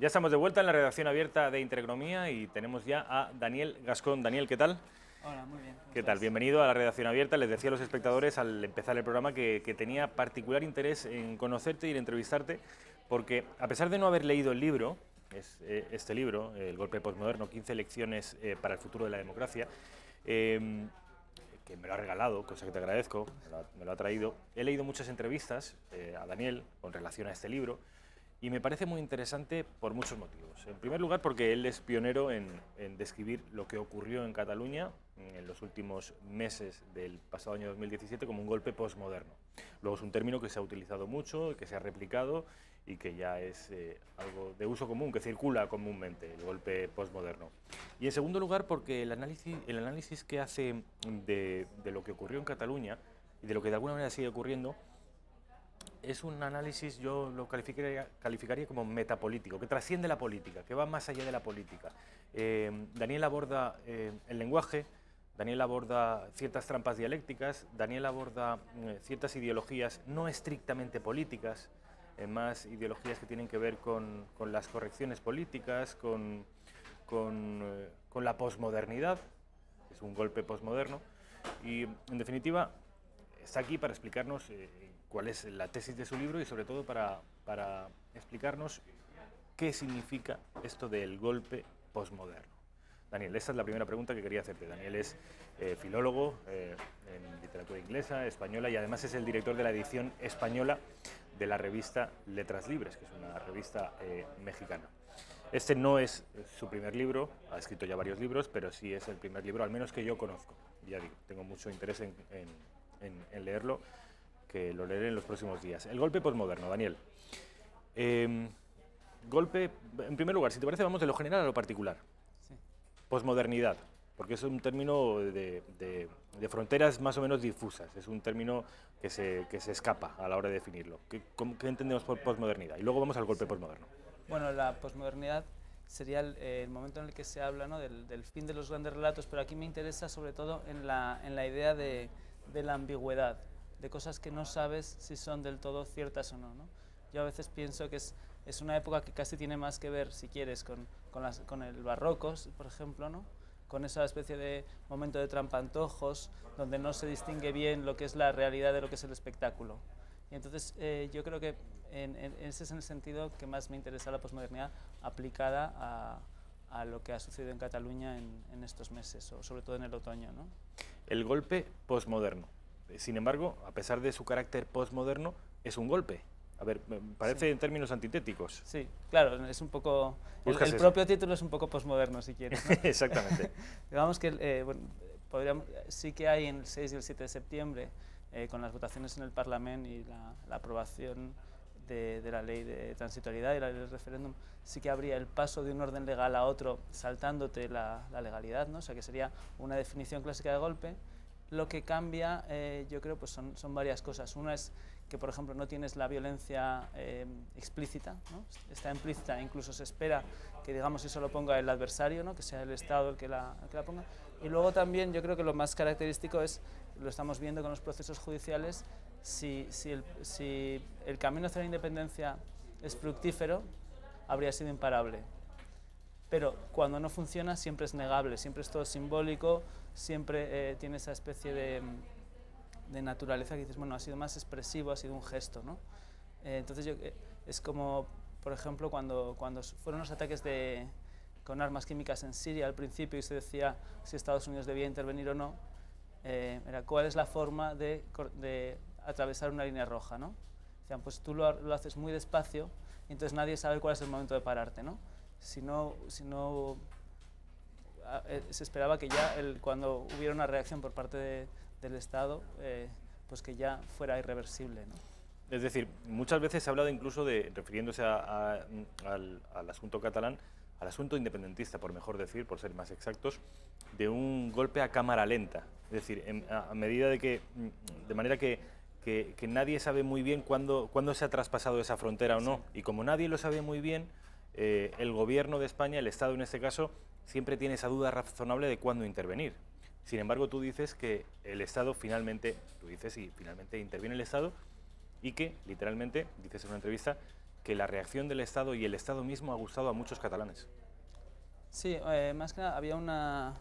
Ya estamos de vuelta en la redacción abierta de Intereconomía y tenemos ya a Daniel Gascón. Daniel, ¿qué tal? Hola, muy bien. ¿Qué tal? Bienvenido a la redacción abierta. Les decía a los espectadores al empezar el programa que tenía particular interés en conocerte y en entrevistarte, porque a pesar de no haber leído el libro, este libro, El golpe postmoderno, 15 lecciones para el futuro de la democracia, que me lo ha regalado, cosa que te agradezco, me lo ha traído. He leído muchas entrevistas a Daniel con relación a este libro y me parece muy interesante por muchos motivos. En primer lugar, porque él es pionero en describir lo que ocurrió en Cataluña en los últimos meses del pasado año 2017 como un golpe postmoderno. Luego es un término que se ha utilizado mucho, que se ha replicado y que ya es algo de uso común, que circula comúnmente, el golpe postmoderno. Y en segundo lugar, porque el análisis que hace de lo que ocurrió en Cataluña y de lo que de alguna manera sigue ocurriendo, es un análisis, yo lo calificaría como metapolítico, que trasciende la política, que va más allá de la política. Daniel aborda el lenguaje, Daniel aborda ciertas trampas dialécticas, Daniel aborda ciertas ideologías no estrictamente políticas, más ideologías que tienen que ver con las correcciones políticas, con la posmodernidad, que es un golpe posmoderno, y en definitiva está aquí para explicarnos cuál es la tesis de su libro y sobre todo para explicarnos qué significa esto del golpe posmoderno. Daniel, esta es la primera pregunta que quería hacerte. Daniel es filólogo en literatura inglesa, española y además es el director de la edición española de la revista Letras Libres, que es una revista mexicana. Este no es su primer libro, ha escrito ya varios libros, pero sí es el primer libro, al menos que yo conozco. Ya digo, tengo mucho interés en leerlo, que lo leeré en los próximos días. El golpe posmoderno, Daniel. Golpe, en primer lugar, si te parece, vamos de lo general a lo particular. Sí. Posmodernidad, porque es un término de fronteras más o menos difusas, es un término que se escapa a la hora de definirlo. ¿Qué entendemos por posmodernidad? Y luego vamos al golpe posmoderno. Bueno, la posmodernidad sería el momento en el que se habla, ¿no?, del fin de los grandes relatos, pero aquí me interesa sobre todo en la idea de la ambigüedad, de cosas que no sabes si son del todo ciertas o no, ¿no? Yo a veces pienso que es una época que casi tiene más que ver, si quieres, con el barroco, por ejemplo, ¿no?, con esa especie de momento de trampantojos, donde no se distingue bien lo que es la realidad de lo que es el espectáculo. Y entonces yo creo que ese es el sentido que más me interesa la posmodernidad aplicada a lo que ha sucedido en Cataluña en estos meses, o sobre todo en el otoño, ¿no? El golpe posmoderno. Sin embargo, a pesar de su carácter posmoderno, es un golpe. A ver, me parece en términos antitéticos. Sí, claro, es un poco... El propio título es un poco posmoderno, si quieres, ¿no? Exactamente. Digamos que bueno, sí que hay en el 6 y el 7 de septiembre, con las votaciones en el Parlamento y la aprobación de la ley de transitoriedad y la ley del referéndum, sí que habría el paso de un orden legal a otro saltándote la legalidad, ¿no? O sea, que sería una definición clásica de golpe. Lo que cambia, yo creo, pues son varias cosas. Una es que, por ejemplo, no tienes la violencia explícita, ¿no? Está implícita, incluso se espera que, digamos, eso lo ponga el adversario, ¿no?, que sea el Estado el que la ponga. Y luego también yo creo que lo más característico es, lo estamos viendo con los procesos judiciales, si el camino hacia la independencia es fructífero, habría sido imparable. Pero cuando no funciona siempre es negable, siempre es todo simbólico, siempre tiene esa especie de naturaleza que dices, bueno, ha sido más expresivo, ha sido un gesto, ¿no? Entonces es como, por ejemplo, cuando fueron los ataques con armas químicas en Siria al principio y se decía si Estados Unidos debía intervenir o no, era cuál es la forma de atravesar una línea roja, ¿no? Decían, pues tú lo haces muy despacio y entonces nadie sabe cuál es el momento de pararte, ¿no? Si no se esperaba que ya cuando hubiera una reacción por parte del Estado, pues que ya fuera irreversible, ¿no? Es decir, muchas veces se ha hablado incluso de, refiriéndose al asunto catalán, al asunto independentista, por mejor decir, por ser más exactos, de un golpe a cámara lenta. Es decir, a medida de manera que nadie sabe muy bien cuándo se ha traspasado esa frontera o no. Y como nadie lo sabe muy bien, el gobierno de España, el Estado en este caso, siempre tiene esa duda razonable de cuándo intervenir. Sin embargo, tú dices que el Estado finalmente interviene el Estado y que, literalmente, dices en una entrevista, que la reacción del Estado y el Estado mismo ha gustado a muchos catalanes. Sí, más que nada había una...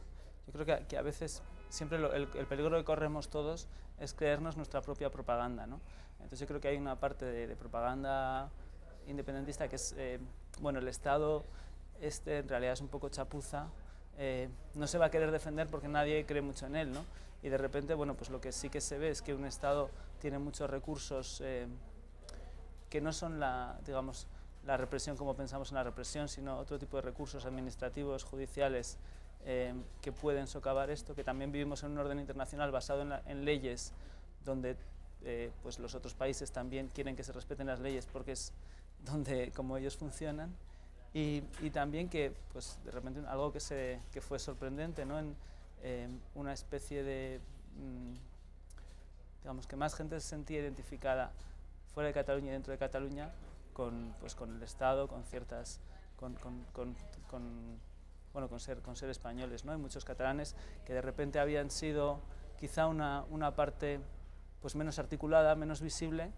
Yo creo que a veces siempre el peligro que corremos todos es creernos nuestra propia propaganda, ¿no? Entonces yo creo que hay una parte de propaganda independentista que es, bueno, el Estado en realidad es un poco chapuza, no se va a querer defender porque nadie cree mucho en él, ¿no? Y de repente, bueno, pues lo que sí que se ve es que un Estado tiene muchos recursos que no son digamos, la represión como pensamos en la represión, sino otro tipo de recursos administrativos, judiciales, que pueden socavar esto, que también vivimos en un orden internacional basado en leyes donde pues los otros países también quieren que se respeten las leyes porque es donde como ellos funcionan, y también que pues de repente algo que fue sorprendente, ¿no? Una especie de digamos que más gente se sentía identificada fuera de Cataluña y dentro de Cataluña pues con el Estado, con ciertas bueno, con ser españoles, ¿no? Hay muchos catalanes que de repente habían sido quizá una parte pues menos articulada, menos visible,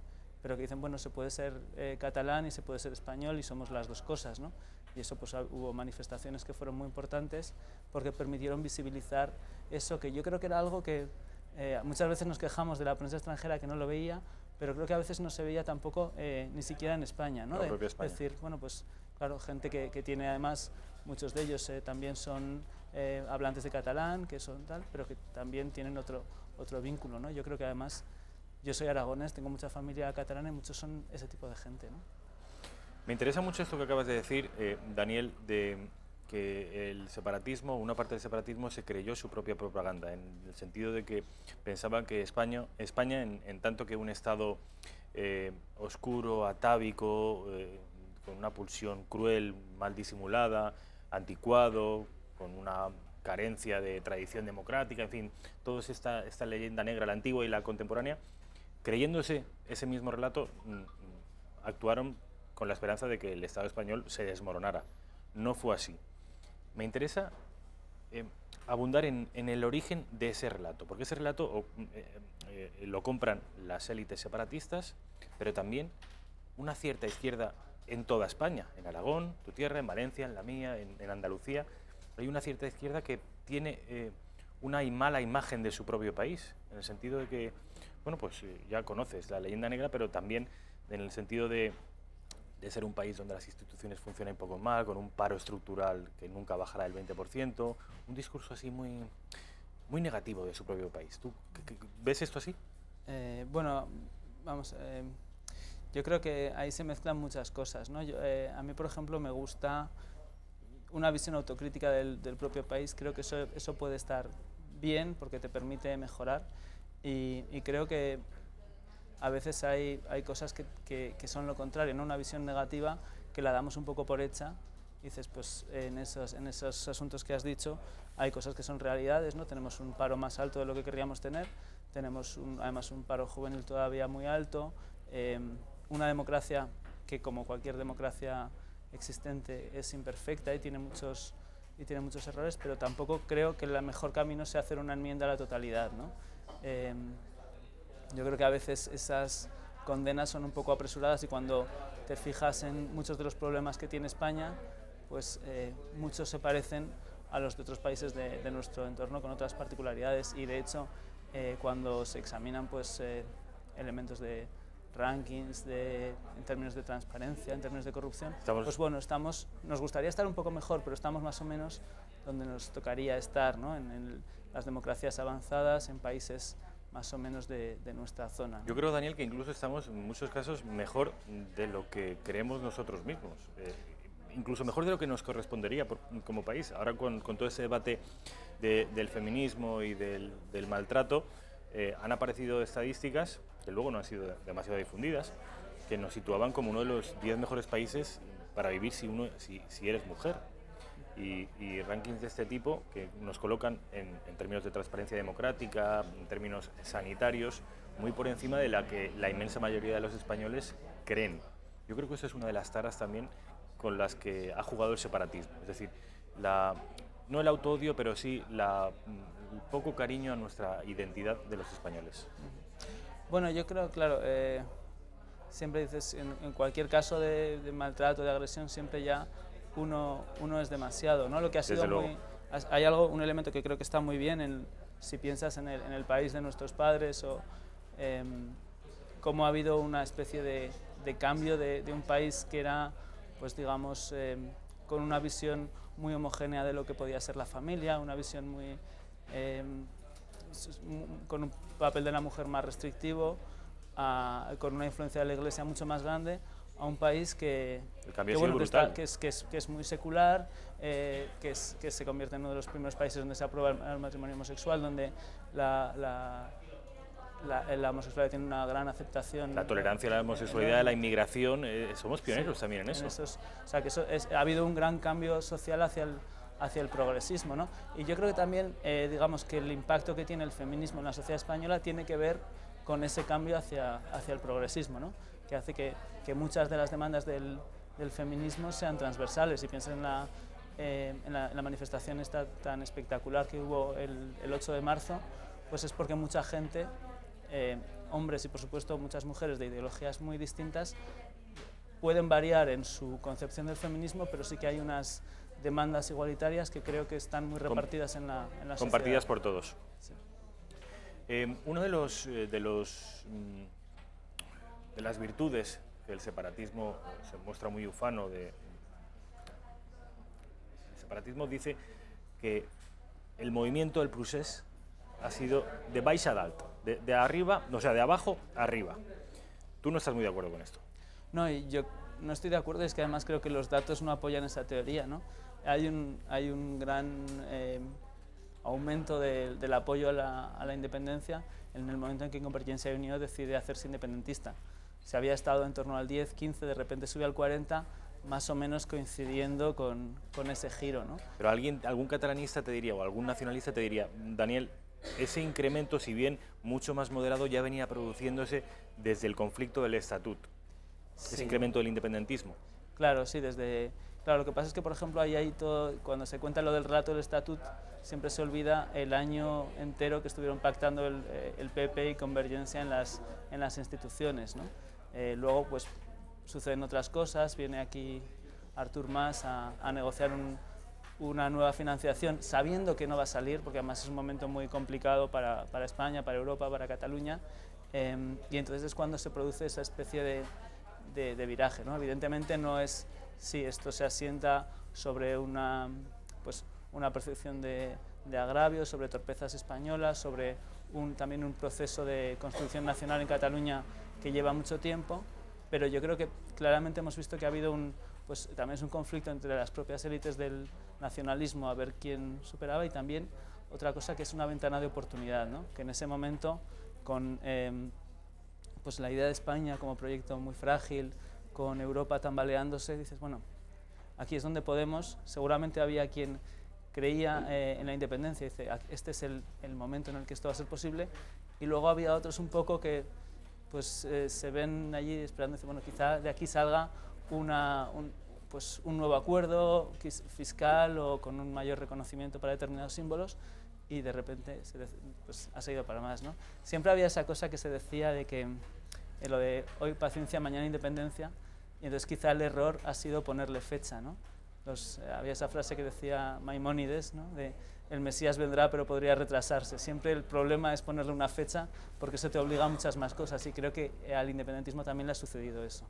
pero que dicen, bueno, se puede ser catalán y se puede ser español y somos las dos cosas, ¿no? Y eso pues hubo manifestaciones que fueron muy importantes porque permitieron visibilizar eso, que yo creo que era algo que muchas veces nos quejamos de la prensa extranjera que no lo veía, pero creo que a veces no se veía tampoco ni siquiera en España, ¿no? La propia España. Es decir, bueno, pues claro, gente que tiene además, muchos de ellos también son hablantes de catalán, que son tal, pero que también tienen otro vínculo, ¿no? Yo creo que además, yo soy aragonés, tengo mucha familia catalana y muchos son ese tipo de gente, ¿no? Me interesa mucho esto que acabas de decir, Daniel, de que el separatismo, una parte del separatismo se creyó su propia propaganda, en el sentido de que pensaban que España en tanto que un Estado oscuro, atávico, con una pulsión cruel, mal disimulada, anticuado, con una carencia de tradición democrática, en fin, toda esta leyenda negra, la antigua y la contemporánea, creyéndose ese mismo relato, actuaron con la esperanza de que el Estado español se desmoronara. No fue así. Me interesa abundar en el origen de ese relato, porque ese relato lo compran las élites separatistas, pero también una cierta izquierda en toda España, en Aragón, tu tierra, en Valencia, en la mía, en Andalucía. Hay una cierta izquierda que tiene una mala imagen de su propio país, en el sentido de que, bueno, pues ya conoces la leyenda negra, pero también en el sentido de ser un país donde las instituciones funcionan un poco mal, con un paro estructural que nunca bajará del 20%, un discurso así muy negativo de su propio país. ¿Tú ves esto así? Bueno, vamos, yo creo que ahí se mezclan muchas cosas, ¿no? A mí, por ejemplo, me gusta una visión autocrítica del propio país. Creo que eso puede estar bien porque te permite mejorar, y creo que a veces hay cosas que son lo contrario, ¿no? Una visión negativa que la damos un poco por hecha. Y dices, pues en esos asuntos que has dicho hay cosas que son realidades, ¿no? Tenemos un paro más alto de lo que querríamos tener, tenemos además un paro juvenil todavía muy alto, una democracia que, como cualquier democracia existente, es imperfecta y tiene muchos errores, pero tampoco creo que el mejor camino sea hacer una enmienda a la totalidad, ¿no? Yo creo que a veces esas condenas son un poco apresuradas, y cuando te fijas en muchos de los problemas que tiene España, pues muchos se parecen a los de otros países de nuestro entorno, con otras particularidades, y de hecho cuando se examinan pues elementos de rankings en términos de transparencia, en términos de corrupción, pues bueno, nos gustaría estar un poco mejor, pero estamos más o menos donde nos tocaría estar, ¿no? En las democracias avanzadas, en países más o menos de nuestra zona, ¿no? Yo creo, Daniel, que incluso estamos en muchos casos mejor de lo que creemos nosotros mismos, incluso mejor de lo que nos correspondería como país. Ahora con todo ese debate del feminismo y del maltrato, han aparecido estadísticas, que luego no han sido demasiado difundidas, que nos situaban como uno de los 10 mejores países para vivir si eres mujer. Y rankings de este tipo que nos colocan en términos de transparencia democrática, en términos sanitarios, muy por encima de la que la inmensa mayoría de los españoles creen. Yo creo que eso es una de las taras también con las que ha jugado el separatismo, es decir, no el autoodio, pero sí el poco cariño a nuestra identidad de los españoles. Bueno, yo creo, claro, siempre dices, en cualquier caso de maltrato, de agresión, siempre ya uno es demasiado, ¿no? Lo que ha sido hay un elemento que creo que está muy bien si piensas en el país de nuestros padres o cómo ha habido una especie de cambio de un país que era, pues digamos, con una visión muy homogénea de lo que podía ser la familia, una visión muy con un papel de la mujer más restrictivo, con una influencia de la Iglesia mucho más grande, a un país que es muy secular, que se convierte en uno de los primeros países donde se aprueba el matrimonio homosexual, donde la homosexualidad tiene una gran aceptación. La tolerancia a la homosexualidad, la inmigración, somos pioneros también en eso. O sea, que ha habido un gran cambio social hacia el progresismo, ¿no? Y yo creo que también, digamos, que el impacto que tiene el feminismo en la sociedad española tiene que ver con ese cambio hacia el progresismo, ¿no? Que hace que muchas de las demandas del feminismo sean transversales. Y pienso en la manifestación esta tan espectacular que hubo el 8 de marzo, pues es porque mucha gente, hombres y por supuesto muchas mujeres de ideologías muy distintas, pueden variar en su concepción del feminismo, pero sí que hay unas demandas igualitarias que creo que están muy repartidas en la sociedad. Compartidas por todos. Sí. Uno de las virtudes que el separatismo se muestra muy ufano el separatismo dice que el movimiento del procés ha sido de baix a dalt, de arriba, o sea, de abajo a arriba. ¿Tú no estás muy de acuerdo con esto? No, y yo no estoy de acuerdo, es que además creo que los datos no apoyan esa teoría, ¿no? Hay un gran aumento del apoyo a la independencia en el momento en que Convergencia y Unió decide hacerse independentista. Se había estado en torno al 10, 15, de repente sube al 40, más o menos coincidiendo con ese giro, ¿no? Pero algún catalanista te diría, o algún nacionalista te diría, Daniel, ese incremento, si bien mucho más moderado, ya venía produciéndose desde el conflicto del Estatut, sí. Ese incremento del independentismo. Claro, sí, Claro, lo que pasa es que, por ejemplo, cuando se cuenta lo del relato del Estatut, siempre se olvida el año entero que estuvieron pactando el PP y Convergencia en las instituciones, ¿no? Luego, pues, suceden otras cosas, viene aquí Artur Mas a negociar una nueva financiación, sabiendo que no va a salir, porque además es un momento muy complicado para España, para Europa, para Cataluña, y entonces es cuando se produce esa especie de viraje, ¿no? Evidentemente no es... Sí, esto se asienta sobre una percepción de agravio, sobre torpezas españolas, sobre también un proceso de construcción nacional en Cataluña que lleva mucho tiempo, pero yo creo que claramente hemos visto que ha habido también es un conflicto entre las propias élites del nacionalismo a ver quién superaba, y también otra cosa que es una ventana de oportunidad, ¿no? Que en ese momento, con pues la idea de España como proyecto muy frágil, con Europa tambaleándose, dices, bueno, aquí es donde podemos. Seguramente había quien creía en la independencia, dice, este es el momento en el que esto va a ser posible, y luego había otros un poco que pues se ven allí esperando, dice, bueno, quizá de aquí salga un nuevo acuerdo fiscal o con un mayor reconocimiento para determinados símbolos, y de repente pues, ha seguido para más, ¿no? Siempre había esa cosa que se decía de que lo de hoy paciencia, mañana independencia, y entonces quizá el error ha sido ponerle fecha, ¿no? Había esa frase que decía Maimónides, ¿no? De el Mesías vendrá pero podría retrasarse. Siempre el problema es ponerle una fecha porque eso te obliga a muchas más cosas, y creo que al independentismo también le ha sucedido eso.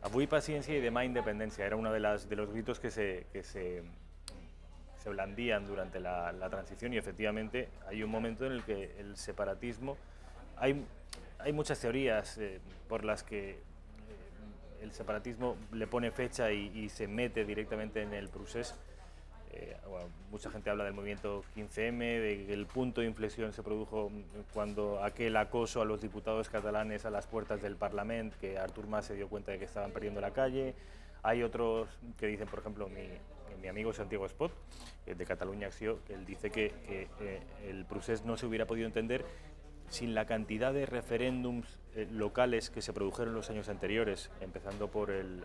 Avui paciencia y demà independencia era uno de los gritos que se blandían durante la transición, y efectivamente hay un momento en el que el separatismo... Hay muchas teorías por las que el separatismo le pone fecha y se mete directamente en el procés. Bueno, mucha gente habla del movimiento 15M, de que el punto de inflexión se produjo cuando aquel acoso a los diputados catalanes a las puertas del Parlamento, que Artur Mas se dio cuenta de que estaban perdiendo la calle. Hay otros que dicen, por ejemplo, mi amigo Santiago Espot, de Catalunya Acció, que él dice que el procés no se hubiera podido entender sin la cantidad de referéndums locales que se produjeron en los años anteriores, empezando por el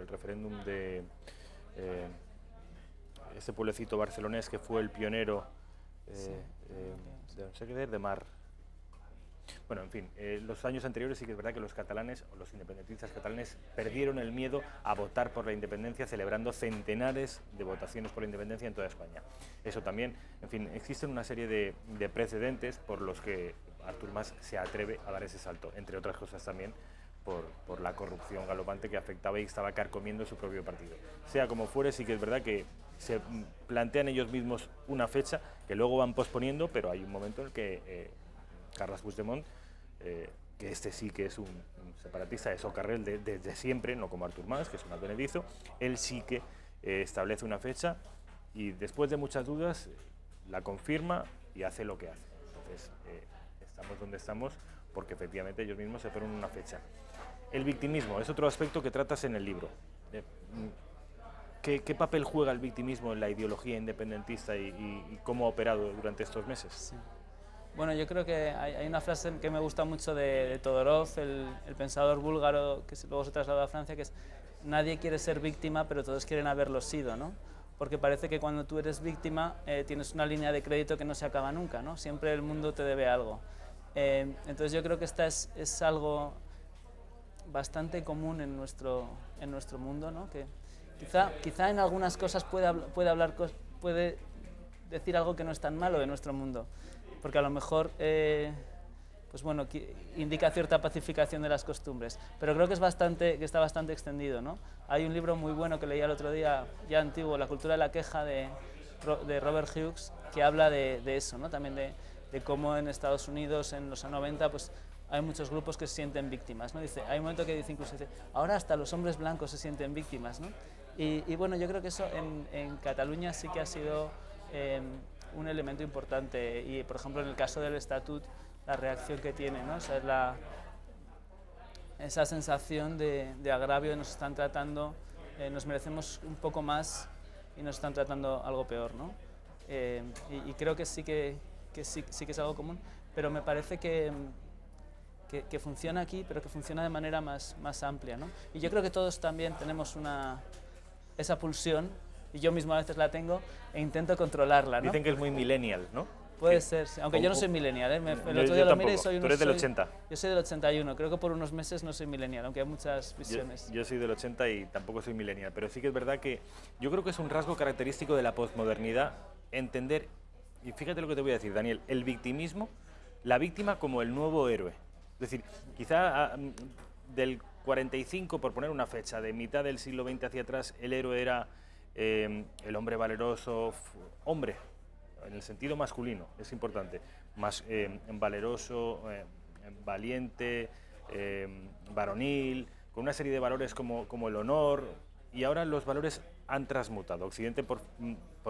referéndum de este pueblecito barcelonés que fue el pionero, no sé qué, de Mar. Bueno, en fin, los años anteriores sí que es verdad que los catalanes, o los independentistas catalanes, perdieron el miedo a votar por la independencia, celebrando centenares de votaciones por la independencia en toda España. Eso también, en fin, existen una serie de precedentes por los que Artur Mas se atreve a dar ese salto, entre otras cosas también por la corrupción galopante que afectaba y estaba carcomiendo su propio partido. Sea como fuere, sí que es verdad que se plantean ellos mismos una fecha que luego van posponiendo, pero hay un momento en el que Carles Puigdemont, que este sí que es un separatista de socarrel desde siempre, no como Artur Mas, que es un advenedizo, él sí que establece una fecha y después de muchas dudas la confirma y hace lo que hace. Entonces, estamos donde estamos porque efectivamente ellos mismos se ponen una fecha. El victimismo es otro aspecto que tratas en el libro. ¿Qué papel juega el victimismo en la ideología independentista y cómo ha operado durante estos meses? Sí. Bueno, yo creo que hay una frase que me gusta mucho de Todorov, el pensador búlgaro que luego se trasladó a Francia, que es: nadie quiere ser víctima, pero todos quieren haberlo sido, ¿no? Porque parece que cuando tú eres víctima tienes una línea de crédito que no se acaba nunca, ¿no? Siempre el mundo te debe algo. Entonces yo creo que esta es algo bastante común en nuestro mundo, ¿no? Que quizá en algunas cosas puede decir algo que no es tan malo de nuestro mundo, porque a lo mejor pues bueno, indica cierta pacificación de las costumbres, pero creo que está bastante extendido, ¿no? Hay un libro muy bueno que leí el otro día, ya antiguo, La cultura de la queja, de Robert Hughes, que habla de eso, ¿no? También de cómo en Estados Unidos en los 90 pues hay muchos grupos que se sienten víctimas, ¿no? Hay un momento que dice incluso, ahora hasta los hombres blancos se sienten víctimas, ¿no? Y bueno, yo creo que eso en Cataluña sí que ha sido un elemento importante, y por ejemplo en el caso del Estatut, la reacción que tiene, ¿no? O sea, esa sensación de agravio, nos están tratando, nos merecemos un poco más y nos están tratando algo peor, ¿no? Y creo que sí que es algo común, pero me parece que funciona aquí, pero que funciona de manera más amplia, ¿no? Y yo creo que todos también tenemos esa pulsión, y yo mismo a veces la tengo, e intento controlarla, ¿no? Dicen que es muy millennial, ¿no? Puede ser, sí. Aunque yo no soy millennial, ¿eh? El otro día lo miré y soy Tú eres del 80. Yo soy del 81, creo que por unos meses no soy millennial, aunque hay muchas visiones. Yo soy del 80 y tampoco soy millennial, pero sí que es verdad que yo creo que es un rasgo característico de la posmodernidad entender, y fíjate lo que te voy a decir, Daniel, el victimismo, la víctima como el nuevo héroe. Es decir, quizá del 45, por poner una fecha, de mitad del siglo XX hacia atrás, el héroe era el hombre valeroso, hombre, en el sentido masculino, es importante, más valeroso, valiente, varonil, con una serie de valores como el honor, y ahora los valores han transmutado. Occidente por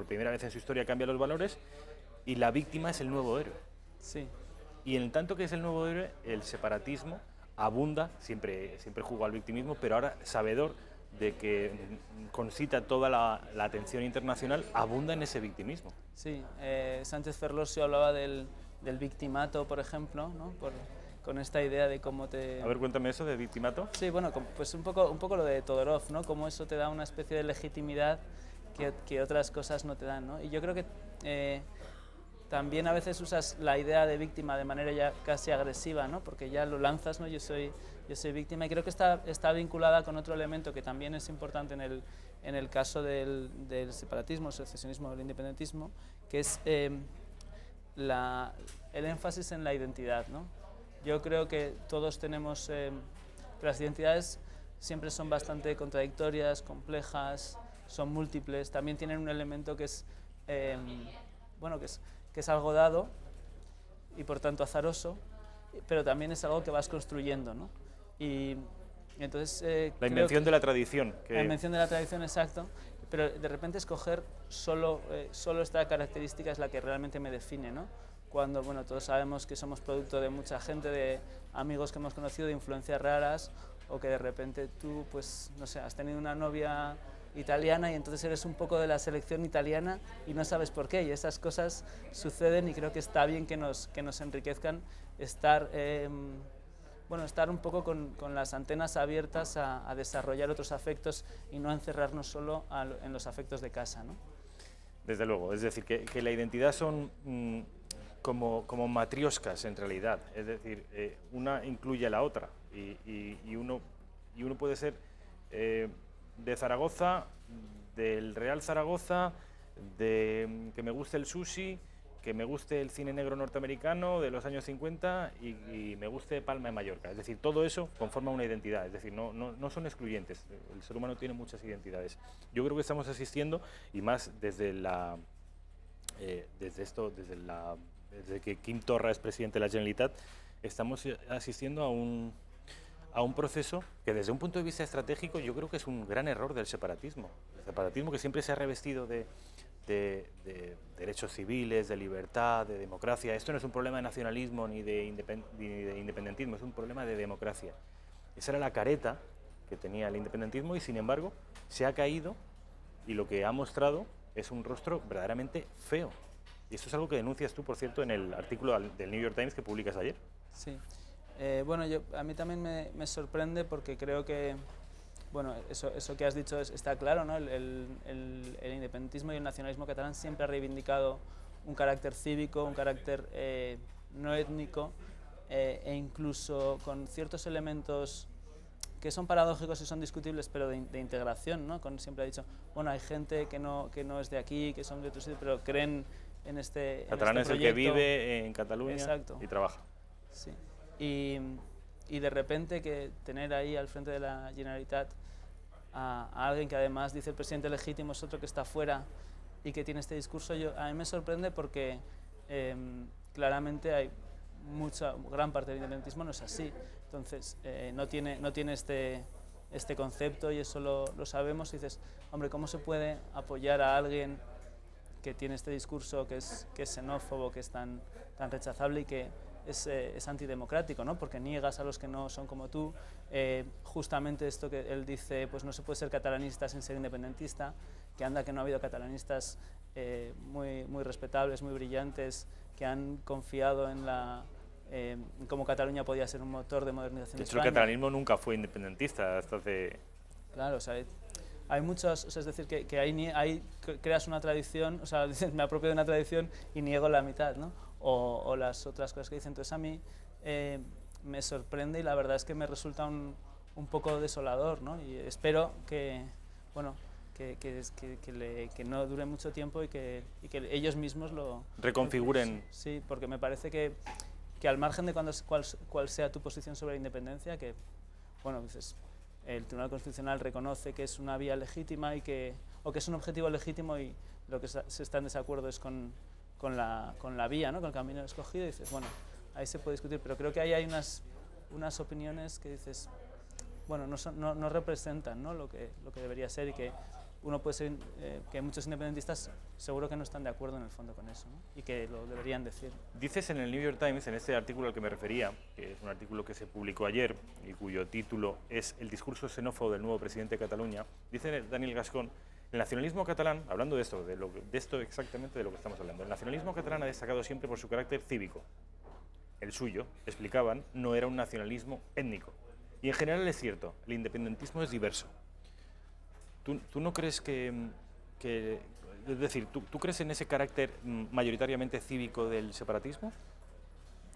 primera vez en su historia cambia los valores y la víctima es el nuevo héroe. Sí. Y en tanto que es el nuevo héroe, el separatismo abunda, siempre jugó al victimismo, pero ahora, sabedor de que concita toda la atención internacional, abunda en ese victimismo. Sí, Sánchez Ferlosio hablaba del victimato, por ejemplo, ¿no? Con esta idea de cómo te... A ver, cuéntame eso de victimato. Sí, bueno, pues un poco lo de Todorov, ¿no? Cómo eso te da una especie de legitimidad que otras cosas no te dan, ¿no? Y yo creo que también a veces usas la idea de víctima de manera ya casi agresiva, ¿no? Porque ya lo lanzas, ¿no? Yo soy víctima, y creo que está vinculada con otro elemento que también es importante en el caso del separatismo, el secesionismo o el independentismo, que es el énfasis en la identidad, ¿no? Yo creo que todos tenemos, que las identidades siempre son bastante contradictorias, complejas, son múltiples, también tienen un elemento que es, bueno, que es algo dado y por tanto azaroso, pero también es algo que vas construyendo, ¿no? Y entonces... la invención de la tradición. La invención de la tradición, exacto, pero de repente escoger solo esta característica es la que realmente me define, ¿no? Cuando, bueno, todos sabemos que somos producto de mucha gente, de amigos que hemos conocido, de influencias raras, o que de repente tú, pues, no sé, has tenido una novia italiana y entonces eres un poco de la selección italiana y no sabes por qué, y esas cosas suceden, y creo que está bien que nos enriquezcan, estar un poco con las antenas abiertas a desarrollar otros afectos y no encerrarnos solo en los afectos de casa, ¿no? Desde luego, es decir, que la identidad son como matrioscas en realidad, es decir, una incluye a la otra y uno puede ser de Zaragoza, del Real Zaragoza, que me guste el sushi, que me guste el cine negro norteamericano de los años 50 y me guste Palma de Mallorca. Es decir, todo eso conforma una identidad, es decir, no son excluyentes. El ser humano tiene muchas identidades. Yo creo que estamos asistiendo, y más desde que Quim Torra es presidente de la Generalitat, estamos asistiendo a un proceso que desde un punto de vista estratégico yo creo que es un gran error del separatismo. El separatismo, que siempre se ha revestido de derechos civiles, de libertad, de democracia. Esto no es un problema de nacionalismo ni de independentismo, es un problema de democracia. Esa era la careta que tenía el independentismo y, sin embargo, se ha caído, y lo que ha mostrado es un rostro verdaderamente feo. Y esto es algo que denuncias tú, por cierto, en el artículo del New York Times que publicas ayer. Sí. Bueno, a mí también me sorprende porque creo que, bueno, eso que has dicho está claro, ¿no? El independentismo y el nacionalismo catalán siempre ha reivindicado un carácter cívico, un carácter no étnico, e incluso con ciertos elementos que son paradójicos y son discutibles, pero de integración, ¿no? Siempre ha dicho, bueno, hay gente que no es de aquí, que son de otro sitio, pero creen en este Catalán es el que vive en Cataluña. Exacto. Y trabaja. Sí. Y de repente que tener ahí al frente de la Generalitat a alguien que además dice el presidente legítimo es otro que está fuera y que tiene este discurso, a mí me sorprende porque claramente hay gran parte del independentismo no es así. Entonces, no tiene este concepto, y eso lo sabemos, y dices, hombre, ¿cómo se puede apoyar a alguien que tiene este discurso que es xenófobo, que es tan rechazable y que es antidemocrático, ¿no? Porque niegas a los que no son como tú. Justamente esto que él dice, pues no se puede ser catalanista sin ser independentista, que anda que no ha habido catalanistas muy respetables, muy brillantes, que han confiado en cómo Cataluña podía ser un motor de modernización de España. El catalanismo nunca fue independentista hasta hace... Claro, o sea, hay muchos, o sea, es decir, que ahí creas una tradición, o sea, dices, me apropio de una tradición y niego la mitad, ¿no? O las otras cosas que dicen. Entonces a mí me sorprende, y la verdad es que me resulta un poco desolador, ¿no? Y espero que, bueno, que no dure mucho tiempo y que ellos mismos lo reconfiguren. Sí, porque me parece que al margen de cuál sea tu posición sobre la independencia, que, bueno, dices, el Tribunal Constitucional reconoce que es una vía legítima o que es un objetivo legítimo, y lo que se está en desacuerdo es con la vía, ¿no? Con el camino escogido, y dices, bueno, ahí se puede discutir, pero creo que ahí hay unas opiniones que dices, bueno, no representan, ¿no? lo que debería ser, y que uno puede ser, que muchos independentistas seguro que no están de acuerdo en el fondo con eso, ¿no? Y que lo deberían decir. Dices en el New York Times, en este artículo al que me refería, que es un artículo que se publicó ayer y cuyo título es El discurso xenófobo del nuevo presidente de Cataluña, dice Daniel Gascón: el nacionalismo catalán, hablando de esto exactamente de lo que estamos hablando, el nacionalismo catalán ha destacado siempre por su carácter cívico. El suyo, explicaban, no era un nacionalismo étnico. Y en general es cierto, el independentismo es diverso. ¿Tú no crees es decir, ¿tú crees en ese carácter mayoritariamente cívico del separatismo?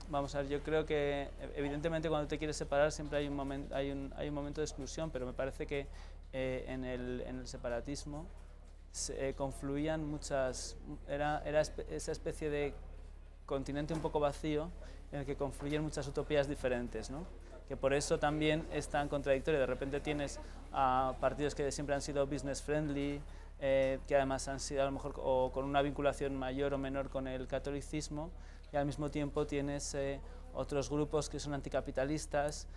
Vamos a ver, yo creo que evidentemente cuando te quieres separar siempre hay un momento de exclusión, pero me parece que en el separatismo confluían era esa especie de continente un poco vacío en el que confluyen muchas utopías diferentes, ¿no? Que por eso también es tan contradictorio. De repente tienes a partidos que siempre han sido business friendly, que además han sido a lo mejor o con una vinculación mayor o menor con el catolicismo, y al mismo tiempo tienes otros grupos que son anticapitalistas,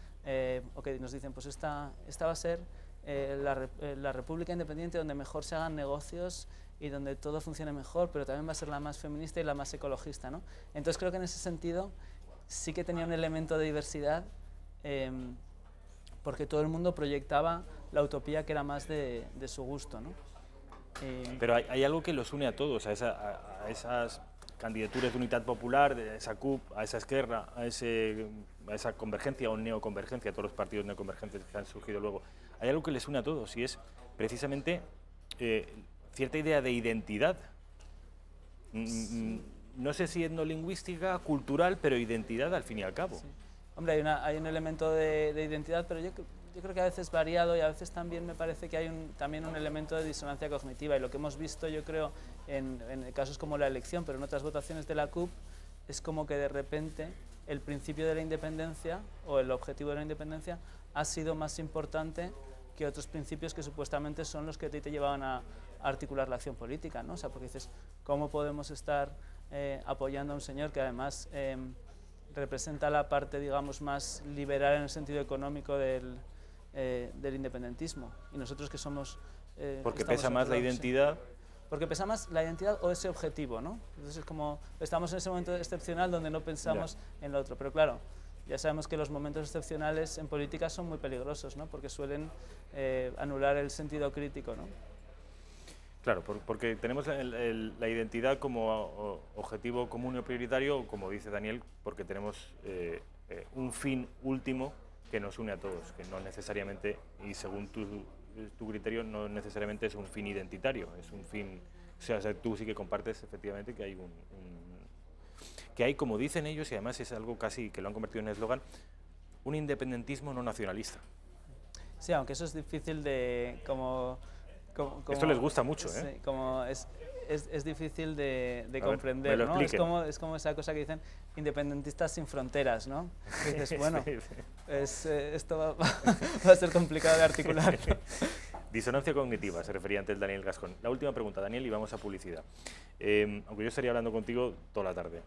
o que nos dicen, pues esta va a ser la república independiente donde mejor se hagan negocios y donde todo funcione mejor, pero también va a ser la más feminista y la más ecologista, ¿no? Entonces creo que en ese sentido sí que tenía un elemento de diversidad, porque todo el mundo proyectaba la utopía que era más de su gusto, ¿no? Pero hay algo que los une a todos, a esas candidaturas de unidad popular, a esa CUP, a esa Esquerra, a esa convergencia o neoconvergencia, a todos los partidos neoconvergentes que han surgido luego. Hay algo que les une a todos, y es precisamente cierta idea de identidad. no sé si etnolingüística, cultural, pero identidad al fin y al cabo. Sí. Hombre, hay un elemento de identidad, pero yo creo que a veces variado y a veces también me parece que hay también un elemento de disonancia cognitiva, y lo que hemos visto, yo creo, en casos como la elección, pero en otras votaciones de la CUP, es como que de repente el principio de la independencia o el objetivo de la independencia ha sido más importante que otros principios que supuestamente son los que a ti te llevaban a articular la acción política, ¿no? O sea, porque dices, ¿cómo podemos estar apoyando a un señor que además representa la parte, digamos, más liberal en el sentido económico del independentismo? Y nosotros que somos... porque pesa más la identidad. Sí. Porque pesa más la identidad o ese objetivo, ¿no? Entonces es como, estamos en ese momento excepcional donde no pensamos en lo otro. Pero claro, ya sabemos que los momentos excepcionales en política son muy peligrosos, ¿no? Porque suelen anular el sentido crítico, ¿no? Claro, porque tenemos la identidad como objetivo común y prioritario, como dice Daniel, porque tenemos un fin último que nos une a todos, que no necesariamente, y según tu criterio, no necesariamente es un fin identitario, es un fin, o sea, tú sí que compartes efectivamente que hay que hay, como dicen ellos, y además es algo casi que lo han convertido en eslogan, un independentismo no nacionalista. Sí, aunque eso es difícil de esto les gusta mucho, ¿eh? Sí, como es difícil de comprender, ver, ¿no? Es como esa cosa que dicen independentistas sin fronteras, ¿no? Y dices, bueno, esto va a ser complicado de articular. Disonancia cognitiva, se refería antes Daniel Gascón. La última pregunta, Daniel, y vamos a publicidad. Aunque yo estaría hablando contigo toda la tarde.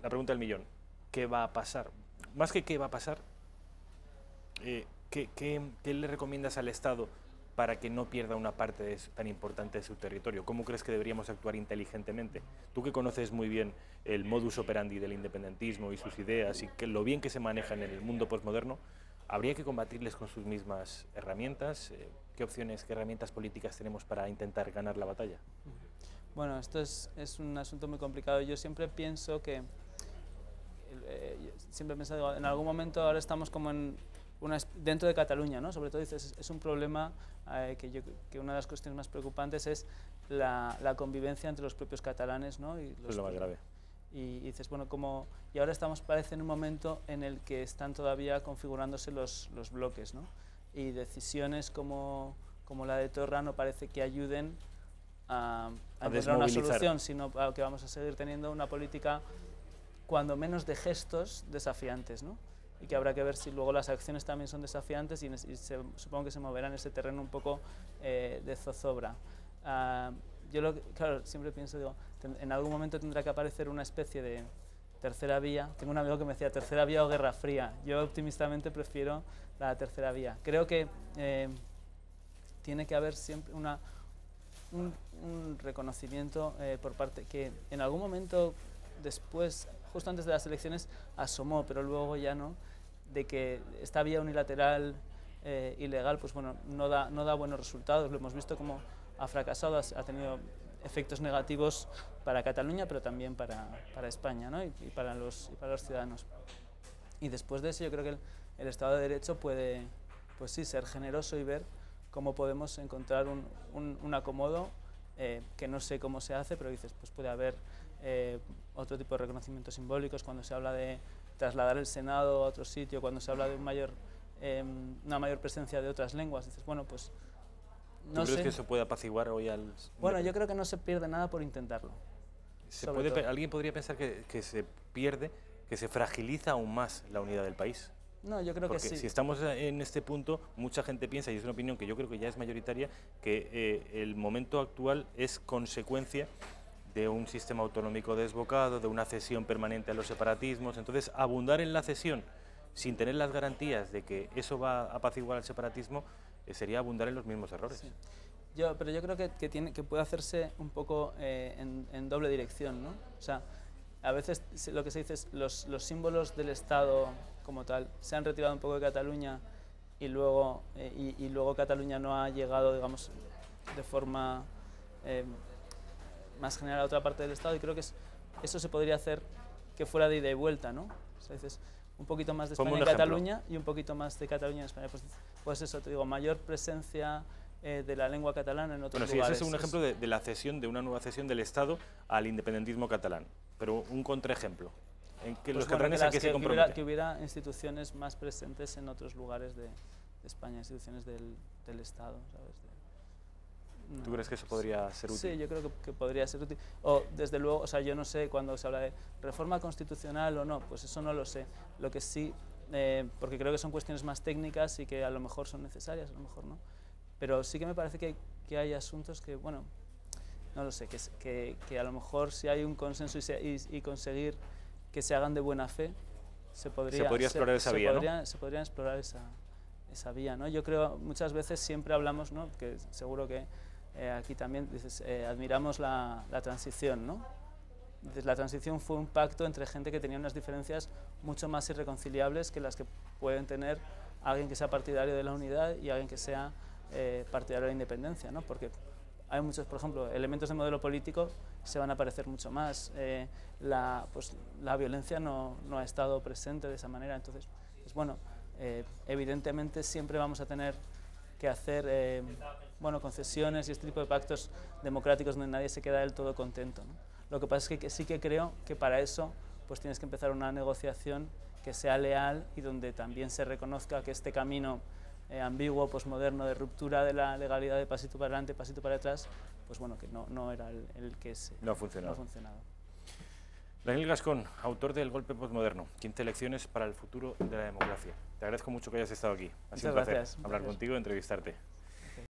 La pregunta del millón, ¿qué va a pasar? Más que qué va a pasar, ¿qué le recomiendas al Estado para que no pierda una parte tan importante de su territorio? ¿Cómo crees que deberíamos actuar inteligentemente? Tú que conoces muy bien el modus operandi del independentismo y sus ideas y lo bien que se maneja en el mundo postmoderno, ¿habría que combatirles con sus mismas herramientas? ¿Qué opciones, qué herramientas políticas tenemos para intentar ganar la batalla? Bueno, esto es un asunto muy complicado. Yo siempre pienso que, en algún momento ahora estamos como dentro de Cataluña, ¿no? Sobre todo dices, es un problema que una de las cuestiones más preocupantes es la convivencia entre los propios catalanes, ¿no? Es lo más grave. Y dices, bueno, y ahora parece en un momento en el que están todavía configurándose los bloques, ¿no? Y decisiones como la de Torra no parece que ayuden a encontrar una solución, sino que vamos a seguir teniendo una política cuando menos de gestos desafiantes, ¿no? Y que habrá que ver si luego las acciones también son desafiantes y supongo que se moverán en ese terreno un poco de zozobra. Claro, siempre pienso, digo, en algún momento tendrá que aparecer una especie de tercera vía. Tengo un amigo que me decía tercera vía o guerra fría. Yo optimistamente prefiero la tercera vía. Creo que tiene que haber siempre un reconocimiento por parte que en algún momento después, justo antes de las elecciones, asomó, pero luego ya no, de que esta vía unilateral ilegal, pues bueno, no da buenos resultados. Lo hemos visto como ha fracasado, ha tenido efectos negativos para Cataluña, pero también para España, ¿no? y para los ciudadanos. Y después de eso yo creo que el Estado de Derecho puede, pues sí, ser generoso y ver cómo podemos encontrar un acomodo que no sé cómo se hace, pero dices, pues puede haber otro tipo de reconocimientos simbólicos cuando se habla de trasladar el Senado a otro sitio, cuando se habla de una mayor presencia de otras lenguas. Dices, bueno, pues no sé. ¿Tú crees que eso puede apaciguar hoy al...? Bueno, yo creo que no se pierde nada por intentarlo. ¿Alguien podría pensar que se pierde, que se fragiliza aún más la unidad del país? No, yo creo que sí. Porque si estamos en este punto, mucha gente piensa, y es una opinión que yo creo que ya es mayoritaria, que el momento actual es consecuencia de un sistema autonómico desbocado, de una cesión permanente a los separatismos. Entonces, abundar en la cesión sin tener las garantías de que eso va a apaciguar al separatismo sería abundar en los mismos errores. Sí. Pero yo creo que puede hacerse un poco en doble dirección, ¿no? O sea, a veces lo que se dice es los símbolos del Estado como tal se han retirado un poco de Cataluña y luego Cataluña no ha llegado, digamos, de forma más general a otra parte del Estado, y creo que eso se podría hacer que fuera de ida y vuelta, ¿no? O sea, dices, un poquito más de España en Cataluña y un poquito más de Cataluña en España. Pues eso, te digo, mayor presencia de la lengua catalana en otros Bueno, sí, lugares. ese es un ejemplo de la cesión, de una nueva cesión del Estado al independentismo catalán, pero un contraejemplo. En que los catalanes a qué se comprometen. Que hubiera instituciones más presentes en otros lugares de España, instituciones del Estado, ¿sabes? ¿Tú crees que eso podría ser útil? Sí, yo creo que podría ser útil. O, desde luego, o sea, yo no sé cuando se habla de reforma constitucional o no, pues eso no lo sé. Lo que sí, porque creo que son cuestiones más técnicas y que a lo mejor son necesarias, a lo mejor no. Pero sí que me parece que hay asuntos que, bueno, no lo sé, que a lo mejor si hay un consenso y conseguir que se hagan de buena fe, se podría explorar esa vía, ¿no? Se podría explorar esa vía, ¿no? Yo creo, muchas veces siempre hablamos, ¿no? Que seguro que aquí también dices, admiramos la transición, ¿no? Dices, la transición fue un pacto entre gente que tenía unas diferencias mucho más irreconciliables que las que pueden tener alguien que sea partidario de la unidad y alguien que sea partidario de la independencia, ¿no? Porque hay muchos, por ejemplo, elementos de modelo político se van a parecer mucho más. Pues, la violencia no ha estado presente de esa manera, entonces, pues, bueno, evidentemente siempre vamos a tener que hacer bueno, concesiones y este tipo de pactos democráticos donde nadie se queda del todo contento, ¿no? Lo que pasa es que sí que creo que para eso pues tienes que empezar una negociación que sea leal y donde también se reconozca que este camino ambiguo, posmoderno, de ruptura de la legalidad de pasito para adelante, pasito para atrás, pues bueno, que no era el que no ha funcionado. Daniel Gascón, autor del Golpe Postmoderno, 15 lecciones para el futuro de la democracia. Te agradezco mucho que hayas estado aquí. Ha sido un placer hablar contigo y entrevistarte.